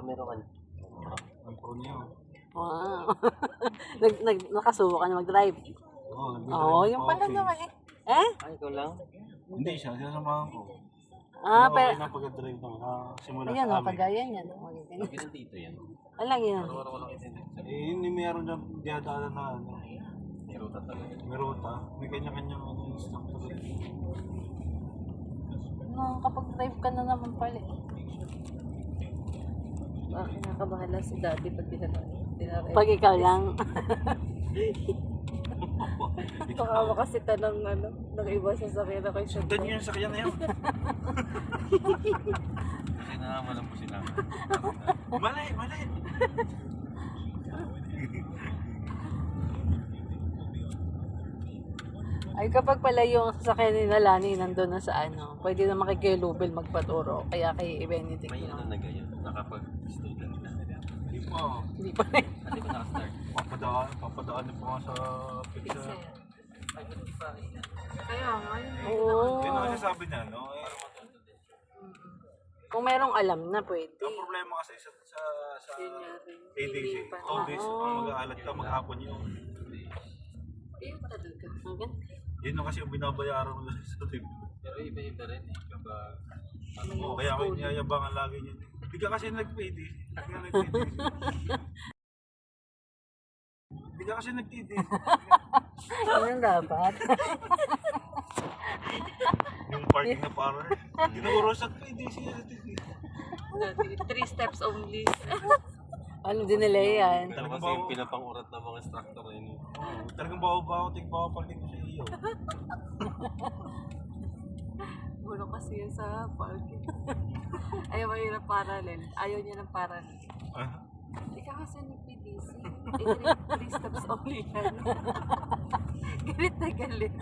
Meron ka. Ang pro niya. Wow. Nakasubo ka na mag-drive. Oo, yung pala naman eh. Eh? Ay, ikaw lang? Hindi siya, sinasamahan ko. Pero... na pag-drive naman, simula Ayan sa o, amin. kagaya yan. Ganun dito yan. Alang yan. Hindi meron dyan diyadaan na ano. May ruta talaga. May ruta. May kanya-kanyang instructor. Kapag drive ka na naman pala eh. Nakakabahala si daddy pag dinarep. Pag ikaw lang. Baka kasi tanong ng iba sa sakyan na kayo Sundan niyo yung sakyan na yun. Kasi nangamalan po sila. Mali, mali. Ay kapag pala yung sasakyan ni Lani nandun na sa ano, pwede na makikilubel magpaturo. Kaya kay Benedict. May ano na ganyan. Nakapag-student na. Hindi pa. Hindi pa rin. Hindi ko nakastart. Papadaan niyo pa nga sa picture. Ay, ganun pa. Kaya nga, yun. Oo. Yun ang sasabi niya, no? Kung merong alam na pwede. Ang problema kasi sa Yun nga rin. ADC, always ang mag-aalat ka maghapon yun. Yun talaga. Hanggang? Yun ang kasi ang binabayaran mo sa trip. Pero iba-iba rin eh. Kapag Oo, kaya may niyayabangan lagi niya. Hindi ka kasi nag-PD. Hindi ka kasi nag-PD. Ganun dapat. Yung parking na parang. Ginuro sa PD siya. 3 steps only. Ano din nila yan? pero kasi yung pinapang-urat ng mga instructor na yun. Talagang bawa-bawa, tig-bawa parking ko sa iyo. Muro kasi yun sa parking. Ayaw mo yun ng parallel. Ayaw niya ng parallel. Hindi ka kasi nag-PDC. 3 steps only yan. Galit na galit.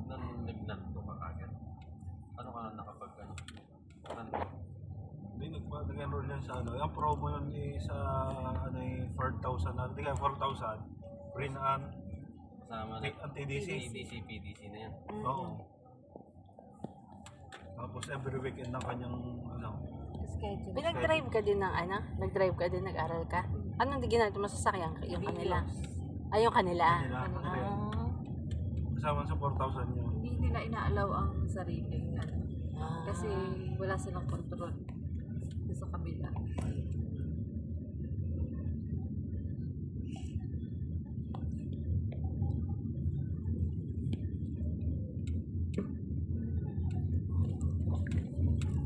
Nang nagnanto ka kagad. Ano ka nakapag-ano? Hindi, nag-enroll yan sa ano. Yung promo yun sa ano yung 4,000 na. Hindi ka 4,000. Free na Kasama na. ang TDC. PDC, PDC na yan. Oo. Tapos every weekend ng kanyang ano. Schedule. Nag-drive ka din ng ano? Nag-drive ka din, nag-aral ka? Anong di ginagawa mo sa sasakyan? Yung kanila? Ay, yung kanila. Kanila. Ah. Kasama sa 4,000 yun. Hindi nila inaalaw ang sarili. Ah. Kasi wala silang control sa kabila.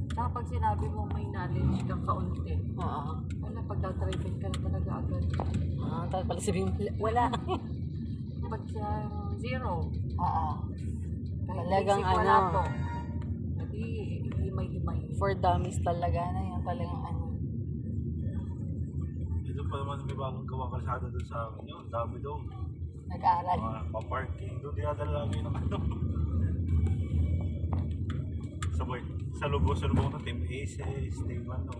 Saka pag sinabi mo may knowledge kang kaunti, Oo. wala, pag driving ka na talaga agad. Tapos pala sabihin mo, wala. Pag sa zero, Oo. kahit Talagang basic wala ano. to, hindi himay-himay. For dummies talaga na yan. Talagang ano. Ito pa naman may bagong gawa kalsada doon sa amin yun. Dami doon. Nag-aaral. Mga pa-parking. Doon dinadala lagi ng ano. Sabay. Sa lubos ng Team Aces, Team ano.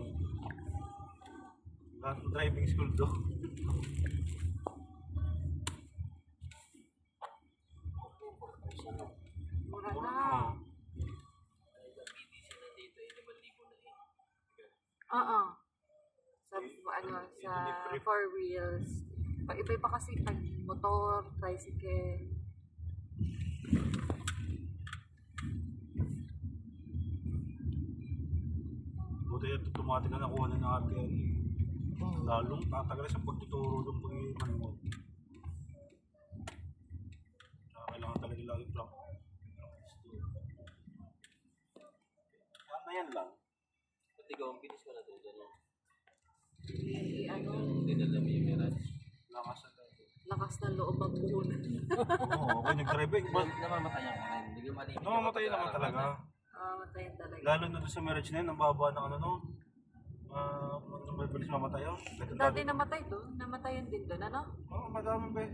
Lahat ng driving school doon. Mura na. Oo. Sa ano, sa 4 wheels. Iba-iba kasi pag motor, tricycle. Buti yung automatic na nakuha na ng RTL. Lalong tatagal sa pagtuturo ng pag-iiman mo. Kailangan talaga lagi practice. Yan lang. Pati ikaw, ang bilis ko na doon. Ano, Hindi na lang yung mirage. Lakas na tayo. lakas ng loob ang puhunan. Oo, okay nag-driving. Namamatayan ka rin. Hindi ka malibig. Namamatay naman talaga. Matayin talaga. Lalo na doon sa marriage na yun, ang baba ng ano no. Mabilis mamatay yun. Dati namatay doon. Namatayan din doon, ano? Oo, madami ba eh.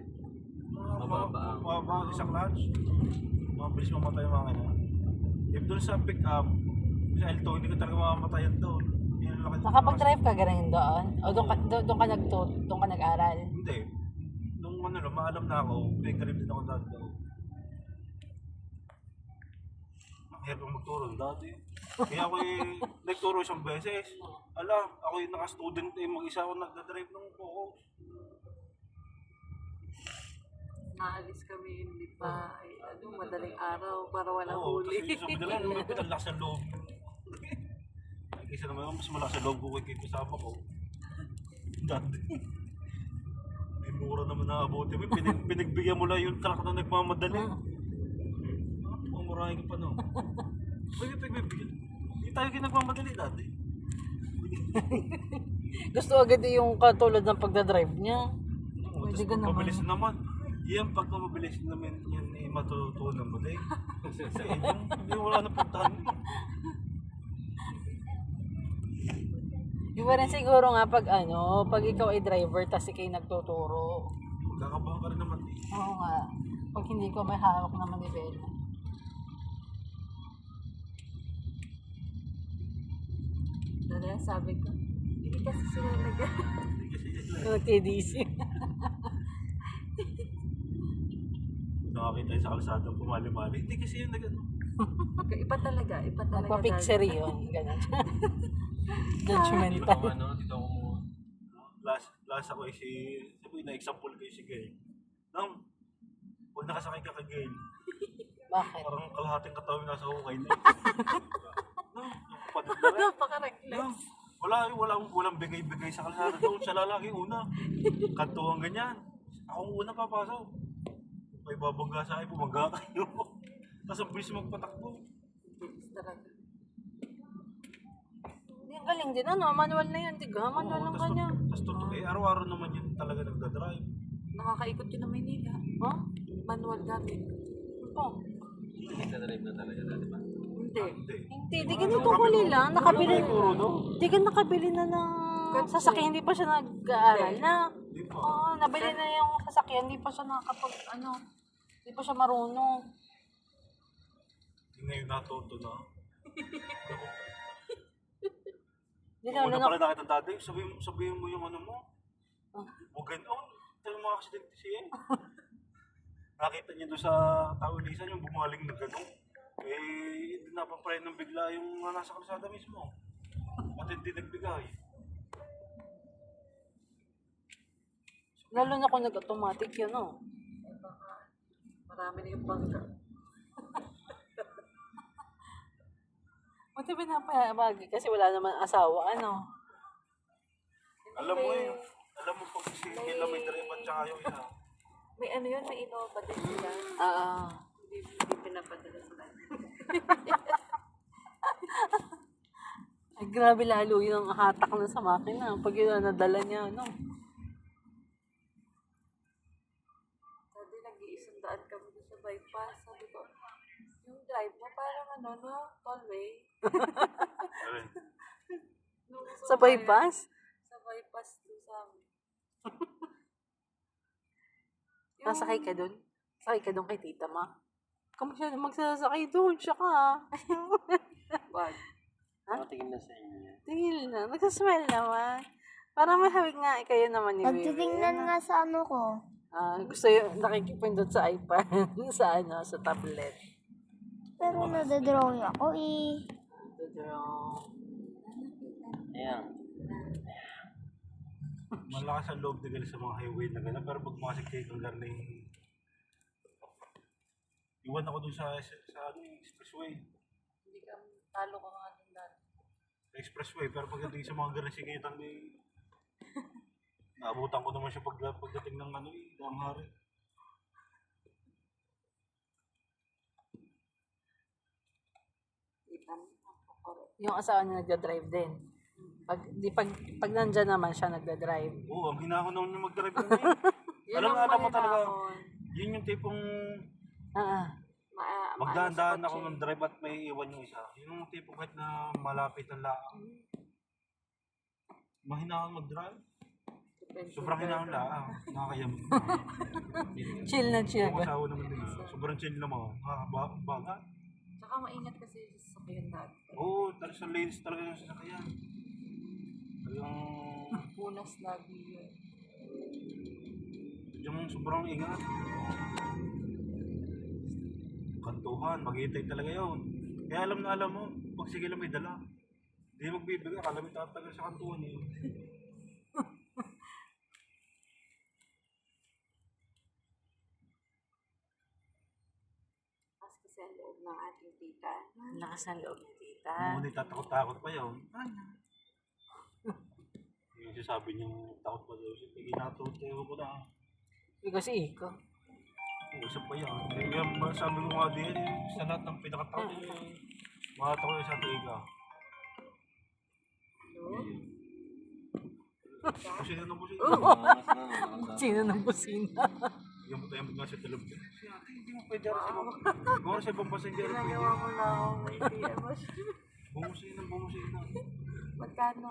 Mababa ang- Mababa, isang clutch. Mabilis mamatay yung mga kanya. If doon sa pick up, sa L2, hindi ka talaga mamamatayan doon. Yun ang laki- Nakapag-drive ka ganun doon? O doon ka nag-aral? Hindi. Nung ano lang, maalam na ako, pinag-drive din ako dati doon. hirap ang magturo dati. Kaya ako nagturo isang beses. Ala, ako yung naka-student mag-isa ako nagdadrive ng Coco. Naalis kami, hindi pa, madaling araw para walang Oo, huli. kasi sa madalang naman pinalakas ang loob. Ay, kaysa naman mas malakas ang loob ko kay kasama ko. Dati. May mura naman na abuti mo. Pinagbigyan mo lang yung truck na nagmamadali. Pumurahin ka pa no. Pwede pinagbigyan. Hindi tayo nagmamadali dati. Gusto agad yung katulad ng pagdadrive niya. Pwede ka naman. Mabilis naman. Yan, pagka mabilis naman yan matutunan mo din. Kasi yung wala na puntahan. Iba rin siguro nga pag ikaw ay driver tas ikay nagtuturo. Kakabahan ka rin naman eh. Oo nga. Pag hindi ko may hawak na manibela. Dahil sabi ko, hindi kasi sila Nag-TDC. Nakakita tayo sa kalsada pumali-mali. Hindi kasi yung Iba talaga. Nagpa-picture yun. Ganun. Dito Judgmental. ako dito ako mo. last ako sabi na example kayo si Gail. Nang, pag nakasakay ka kay Gail, Bakit? parang kalahating katawin nasa hukay na. Nang, kapatid na rin. Napaka-reckless. Walang bigay-bigay sa kalsada doon. Siya lalaki una. Kantuhan ganyan. Akong una papasok. May babangga sa akin, bumangga kayo. Tapos ang bilis magpatakbo. Talaga. Hindi, ang galing din. Manual na yun. Tiga, manual lang kanya. Tapos araw-araw naman yun talaga nagdadrive. Nakakaikot yun ng Maynila. Huh? Manual gamit. Oh. Nagdadrive na talaga dati ba? Hindi. Hindi, di ganito huli lang. Nakabili. Turo, no? Di ka nakabili na ng sasakyan. Hindi pa siya nag-aaral na. Di pa. Oo, nabili na yung sasakyan. Hindi pa siya hindi pa siya marunong. Hindi na yung natuto na. Hindi Una na, pala nakita dati, sabihin mo yung ano mo. Huwag ganoon. Ito yung mga aksidente siya. Nakita niya doon sa taulisan yung bumaling na gano'n. Eh, hindi napapray ng bigla yung nasa kalsada mismo. At hindi nagbigay. lalo na kung nag-automatic yun, no? Marami na yung bangka. Buti pinapayabagi kasi wala naman asawa, ano? Alam mo pag si Hila may drive at saka yung isa. May ano yun, may Innova din sila. Hindi pinapadala sila. Ay, grabe lalo yung hatak na sa makina. Pag yun nadala niya, no? Sabi, nag-iisandaan kami doon sa bypass. Sabi ko, yung drive mo parang tollway. Sa bypass? Sa bypass doon sa amin. Nasakay ka dun? Sakay ka dun kay tita ma? Kamu siya magsasakay dun, siya ka. Wag. Nakatingin na sa inyo. Tingil na, nagsasmile naman. Parang mahawig nga kayo naman ni Bebe. Nagtitingnan nga sa ano ko. Gusto yung nakikipindot sa iPad, sa tablet. Pero nadadrawing ako eh. Ayan. Malakas ang loob na sa mga highway na gano'n. Pero pag makasik kang garning iwan ako dun sa expressway. Hindi ka talo ka nga dun dati. Sa expressway. Pero pagdating sa mga garning singitan naabutan ko naman siya pagdating ng ng hari. Yung asawa niya nagda-drive din. Pag nandyan naman siya nagda-drive. Oo, ang hinahon naman yung mag-drive kami. Alam mo talaga, yun yung tipong magdahan-dahan ako ng drive at may iwan yung isa. Yun yung tipong kahit na malapit ang laang. Mahinahon mag-drive. Sobrang hinahon laang. Nakakayamot. Chill na chill. Yung asawa naman din. Sobrang chill naman. Nakakabaga. Tsaka maingat kasi yung sasakyan natin. Oo, talaga sa lanes talaga yung sasakyan. Talagang Punas lagi yun. yung sobrang ingat. Kantuhan, maghihintay talaga yun. Kaya alam na alam mo, pag sige lang may dala. Hindi magbibigay, akala mo tatagal sa kantuan eh. Mas kasi ang loob ng ating tita. Lakas ng loob ni tita. Ngunit tatakot-takot pa yun. Yung sabi niyang takot pa daw siya. Ginatawad kayo ko na. Ikaw si Iko. Usap pa yan. Kaya sabi ko nga din, sa lahat ng pinakatakot eh. Makatakot yung sa tiga. Busina ng busina. Sino ng busina? Yung mo tayo nga sa talabog. Hindi mo pwede rin sa ibang. Kung sa ibang pasengero pwede. Ginagawa mo na akong may TMS. Bumusina, bumusina. Magkano?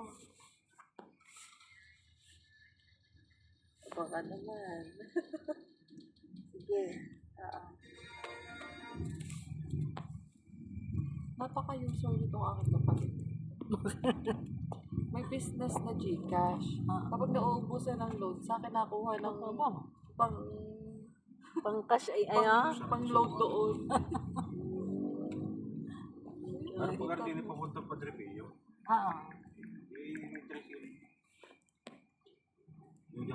Baka naman. Sige. Napaka-user nitong aking kapatid. May business na Gcash. Kapag nauubusan ng load, sa akin nakuha ng pang Pang-cash ay ano? load doon. Ano pag hindi papunta pa Drepillo? Oo. May tres yun. Yung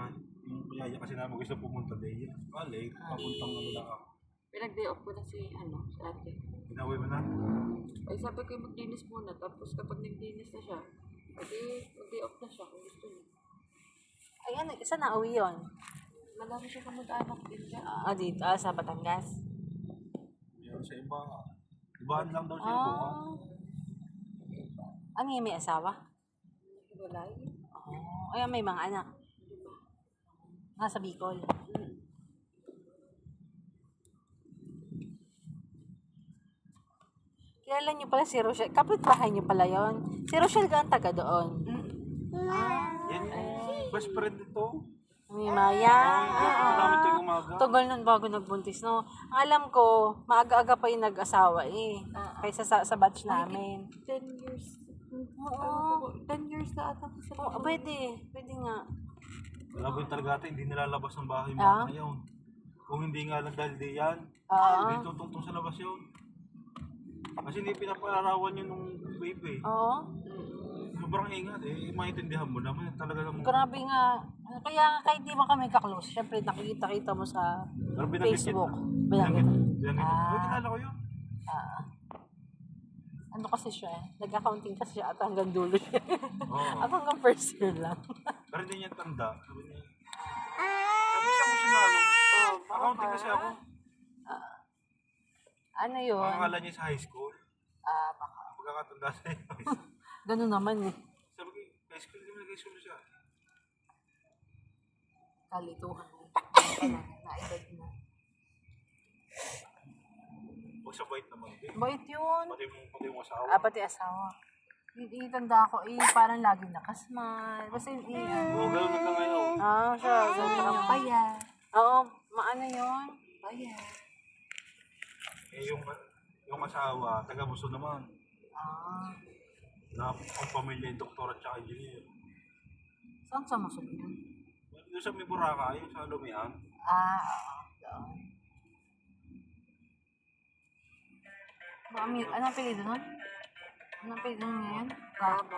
kaya kasi namin gusto pumunta din. Balik, papuntang ano lang ako. Pinag-day off ko na si ate. Ginawin mo na? Ay sabi ko maglinis muna, tapos kapag naglinis na siya, edi mag-day off na siya kung gusto niya. Ayan, isa na uwi yun. Malami siya kamag-anak din siya. Dito, sa Batangas. Meron sa iba. Ibaan lang daw siya buka. Ano yung may asawa? Wala yun. Ayan, may mga anak. Nasa Bicol. Kilala niyo pala si Rochelle. Kapit-bahay niyo pala yon. Si Rochelle ka ang taga doon. Yan yung best friend ito. May Maya. Marami ito yung umaga. Tagal nun bago nagbuntis, no? Ang alam ko, maaga-aga pa yung nag-asawa eh. Kaysa sa batch namin. 10 years. Oo. 10 years na ata ko sa Oh, pwede. Pwede nga. Wala ba yung talaga hindi nilalabas ng bahay mo Ah? ngayon. Kung hindi nga lang dahil di yan, Oo. hindi tutungtong sa labas yun. Kasi hindi pinapalarawan yun nung baby. Oo. Sobrang ingat eh. Maintindihan mo naman. Talaga namang... Grabe nga. Kaya kahit di ba kami kaklose, syempre nakikita-kita mo sa Pero binanggit Facebook. yun. Binanggit. Binanggit. Ah. Kilala ko yun. Ano kasi siya eh? Nag-accounting kasi siya at hanggang dulo siya. Oo. At hanggang first year lang. Pero hindi niya tanda. Sabi niya. Sabi siya mo siya na ano. Accounting kasi ako. Ano yun? Akala niya sa high school. Baka. Pagkakatanda sa high school. Ganun naman eh. Sabi ko, high school din high school siya. Kalituhan mo. Na-edad mo. Huwag sa bait naman. Bait yun. Pati yung asawa. Pati asawa. Itanda ko parang laging nakasmal. Basta Oo, gano'n na ngayon. siya. Sobrang paya. Oo, maano yun? Paya. Eh, yung asawa, taga-Buso naman. Na ang pamilya, doktor at saka engineer. Saan sa Musul yun? Yung sa may Boracay, yung sa Lumihan. Oo. Anong apelido nun? Anong apelido nun ngayon?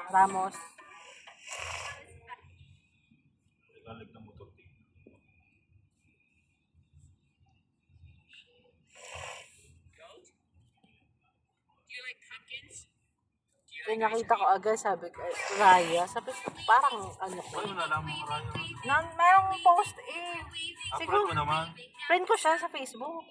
Ramos. Nagalig ng motor team. Kaya nakita ko agad, sabi ko, Raya. Sabi ko, parang ano ko. Ano nalaman mo Ryan? Merong post eh. Upload mo naman. Friend ko siya sa Facebook.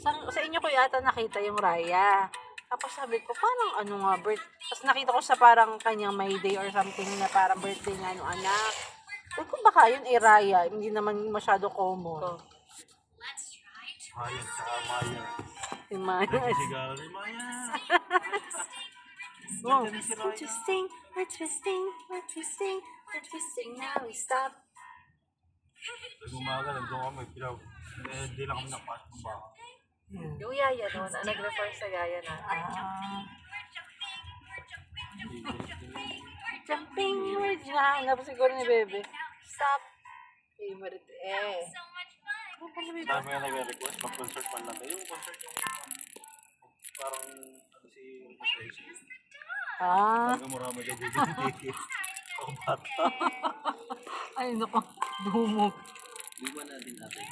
Sa inyo ko yata nakita yung Raya. Tapos sabi ko, parang ano nga, Tapos nakita ko sa parang kanyang May Day or something na parang birthday nga ng anak. Sabi ko, baka yun eh Raya. Hindi naman masyado common. Ryan, saka Maya. Si Maya. Nagsisigaro si Maya. Wow. Nandiyan si Ryan. We're twisting, now we stop. Pag umaga, nandun kami. Hindi lang kami nakapasok ng baka. Yung yaya noon, nag-refer sa yaya na. Jumping, we're down. Tapos siguro ni Bebe. Stop. Favorite eh. Dami nga nag-request, mag-concert man lang. Yung concert yung parang ano si Reyes. Ah, Talaga marami ka dito yung ticket. Ako bata. ay naku, dumog. Di ba natin natin?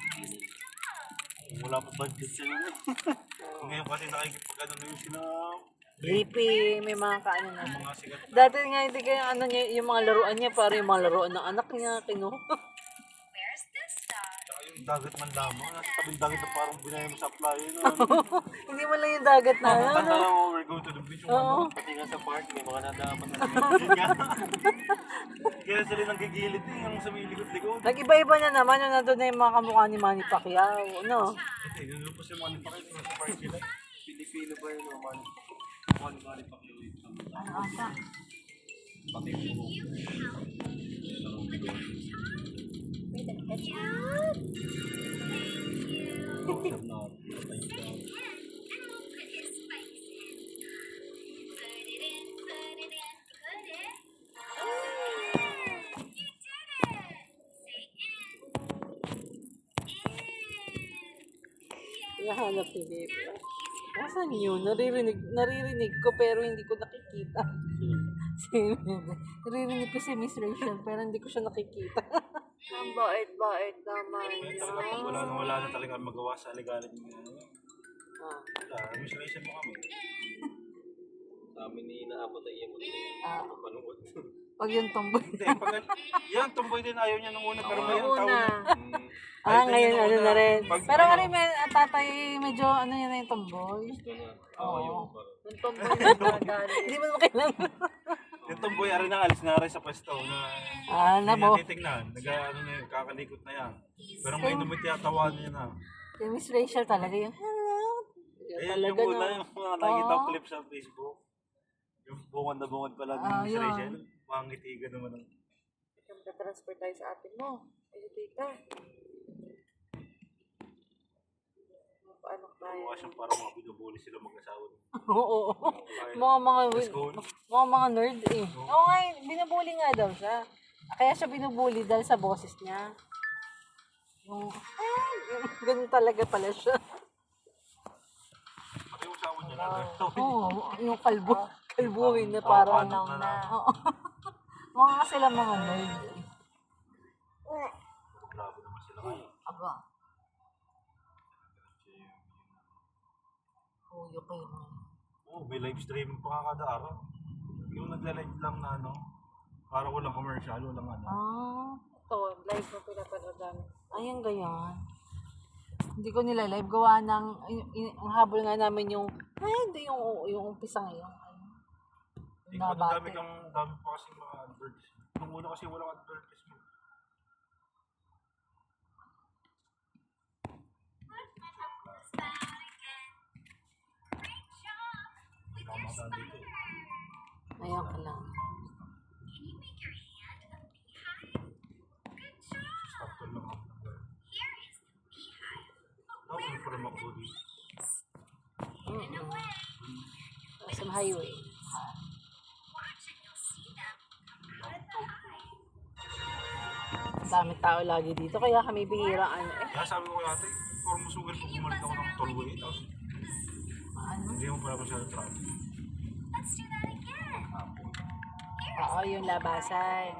Wala pa budget sa yun. Ngayon kasi nakikipag-ano na yung sila JP, may mga kaano na. mga sikat na. Dati nga hindi kaya ano niya, yung mga laruan niya, para yung mga laruan ng anak niya, kinuha. Tsaka yung dagat man lamang. Nasa tabing dagat na parang binayang mo sa playa na. Hindi man lang yung dagat na ano. Tanda lang ako, we're going to the beach. Yung Oo. ano, pati nga sa park, may mga nadapat na kaya sila nang gigilid eh, yung sa may likod-likod. Nag-iba-iba na naman yung nandun na yung mga kamukha ni Manny Pacquiao, no? Hindi, nilulupos yung mga nipakit sa park sila. Pilipino ba yun naman? Mani Pacquiao yung Ano ata? pati mo. Nahanap ni Baby. Nasaan yun? Naririnig ko pero hindi ko nakikita. Naririnig ko si Miss Rachel pero hindi ko siya nakikita. Ang bait-bait naman Kaya niya. talaga wala na talaga magawa sa aligalan yung Ah, wala, administration mo kami. Sa amin ni inaabot na iyan ko din. ah, Panood. pag yung tomboy. Hindi, pag yan, tomboy din ayaw niya nung una, pero ngayon taon Una. na. Ah, Ay, ngayon ganyan ano una. na rin. Pag- Pero ano, ano may tatay medyo ano yun na yung tomboy. Gusto na. Oo, yung Yung tomboy na nagalit. Hindi mo naman kailangan. yung tomboy ari na alis na rin sa pwesto na Ah, hindi nabo. niya titignan. Ano na yun, kakalikot na yan. Pero ngayon tumitiyatawa niya na. Si Miss Rachel talaga yung hello. Yun Ayun talaga yung una, na. yung mga nakikita Oo. clip sa Facebook. Yung bungad na bungad pala ni Ah, Miss yun. Rachel. Mga ngitigan naman. Transfer tayo sa atin mo. Ay, tita. Paano kaya? Mukha siyang parang mga binubuli sila mag-asawa. Oo. Mga nerd eh. Oo nga, binubuli nga daw siya. Kaya siya binubuli dahil sa boses niya. Yung, ganun talaga pala siya. Pati yung asawa niya na. Oo, yung kalbuhin na parang, paano na. oo. Mga sila mga nerd. Grabe naman sila ngayon. Aba. Huyo kayo. Oo, may live streaming pa nga kada araw. Yung nagla-live lang na ano, parang walang commercial, walang ano. Ah, Ito, live mo pinapanood namin. ayun ganyan. Hindi ko nila live gawa ng, ang habol nga namin yung, hindi yung umpisa ngayon. Yung Ikaw, dami nabate. dami pa kasi mga adverts. Nung una kasi walang advertisement. Tama ka dito. Ayun ka lang. Factor lang ako. Dapat may pala makbo dito. Sa highway. Dami tao lagi dito, kaya kami bihirang ano eh. Kaya sabi ko kay ate, parang masugal pag bumalik ako ng tollway. Tapos Ano? hindi mo pala masyadong traffic. Oo, yung labasan.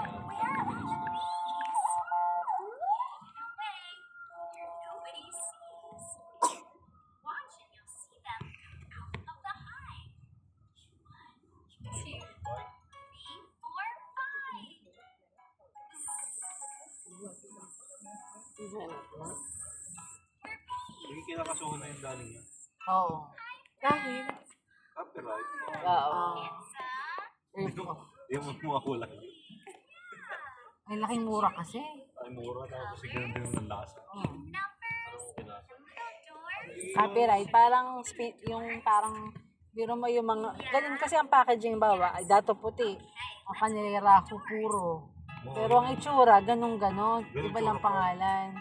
Hindi kinakasuhan na yung daling niya. Oo. Dahil, Copyright. Oo. Hindi mo mawawala yun. Ay, laking mura kasi. Ay, mura tapos siguro din ng lasa. Copyright, parang yung parang biro mo yung mga, ganun kasi ang packaging bawa, ay dato puti. Ang kanila raho puro. Pero ang itsura, ganun-ganon. Iba lang pangalan.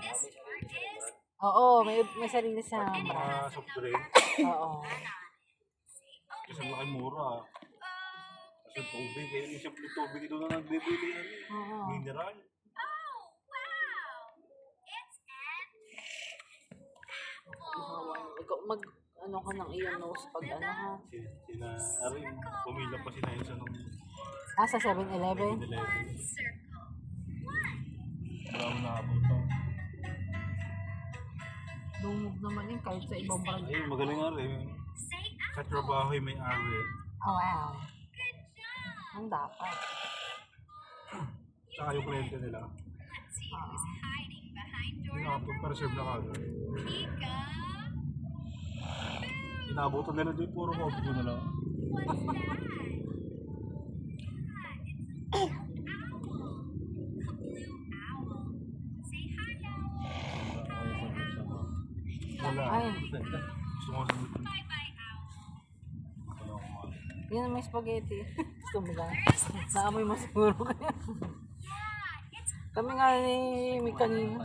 Oo, may sarili sa Mga soft drink. Oo. Kasi ang laki mura. Kasi tubig. Kaya yung simple tubig ito na nagbibili yan eh. Oo. Mineral. ano ka ng iyong nose pag ano ha. Sina Arin, pumila pa sina Enzo nung Sa 7-Eleven. 11. Wala mo nakabuto. Lumog naman yun kahit sa ibang brand. Ay, magaling nga rin. Katrabaho yung may ari. Oh, wow. Ang dapat. Tsaka yung kliyente nila. Yung nakapag-reserve na kagad. Inabutan nila din puro coffee na lang. Wala. Ay. Gusto mo sa mutin. Yan may spaghetti. Gusto mo ba? Naamoy mo siguro kaya. Kami nga ni may kanina.